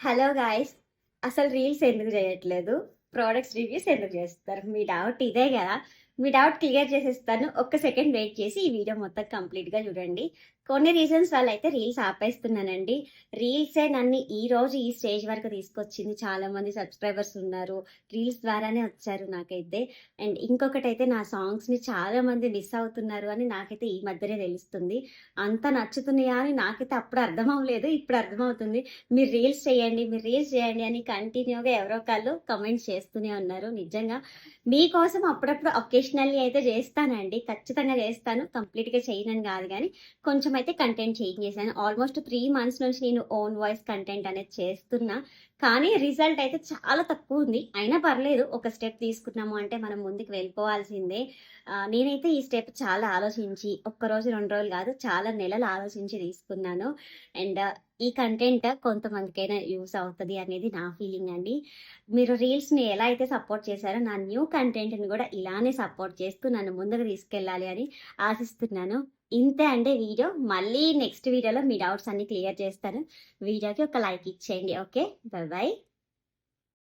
Hello guys! అసలు reels ఎందుకు చేయట్లేదు? ప్రొడక్ట్స్ రివ్యూస్ ఎందుకు చేస్తారు? మీ డౌట్ ఇదే గదా! మీ డౌట్ క్లియర్ చేసేస్తాను. ఒక్క సెకండ్ వెయిట్ చేసి ఈ వీడియో మొత్తం కంప్లీట్‌గా చూడండి. కొన్ని రీజన్స్ వల్ల అయితే రీల్స్ ఆపేస్తున్నానండి. రీల్సే నన్ను ఈరోజు ఈ స్టేజ్ వరకు తీసుకొచ్చింది. చాలామంది సబ్స్క్రైబర్స్ ఉన్నారు. రీల్స్ ద్వారానే వచ్చారు నాకైతే. అండ్ ఇంకొకటైతే నా సాంగ్స్‌ని చాలామంది మిస్ అవుతున్నారు అని నాకైతే ఈ మధ్యనే తెలుస్తుంది. అంత నచ్చుతున్నాయా అని నాకైతే అప్పుడు అర్థం అవ్వలేదు. ఇప్పుడు అర్థమవుతుంది. మీరు రీల్స్ చేయండి అని కంటిన్యూగా ఎవరో ఒకళ్ళు కమెంట్స్ చేస్తూనే ఉన్నారు. నిజంగా మీకోసం అప్పుడప్పుడు అకేషనల్లీ అయితే చేస్తానండి. ఖచ్చితంగా చేస్తాను. కంప్లీట్‌గా చేయనని కాదు గానీ, కొంచెం అయితే కంటెంట్ చేంజ్ చేశాను. ఆల్మోస్ట్ 3 మంత్స్ నుంచి నేను ఓన్ వాయిస్ కంటెంట్ అనేది చేస్తున్నా. కానీ రిజల్ట్ అయితే చాలా తక్కువుంది. అయినా పర్లేదు. ఒక స్టెప్ తీసుకున్నాము అంటే మనం ముందుకు వెళ్ళిపోవాల్సిందే. నేనైతే ఈ స్టెప్ చాలా ఆలోచించి ఒక్కరోజు, 2 రోజులు కాదు చాలా నెలలు ఆలోచించి తీసుకున్నాను. అండ్ ఈ కంటెంట్ కొంతమందికైనా యూజ్ అవుతది అనేది నా ఫీలింగ్ అండి. మీరు రీల్స్‌ని ఎలా అయితే సపోర్ట్ చేశారో నా న్యూ కంటెంట్‌ని కూడా ఇలానే సపోర్ట్ చేస్తూ నన్ను ముందుకు తీసుకెళ్ళాలి అని ఆశిస్తున్నాను. ఇంతే అండి వీడియో. మళ్ళీ నెక్స్ట్ వీడియోలో మీ డౌట్స్ అన్నీ క్లియర్ చేస్తాను. వీడియోకి ఒక లైక్ ఇచ్చేయండి. ఓకే. By by.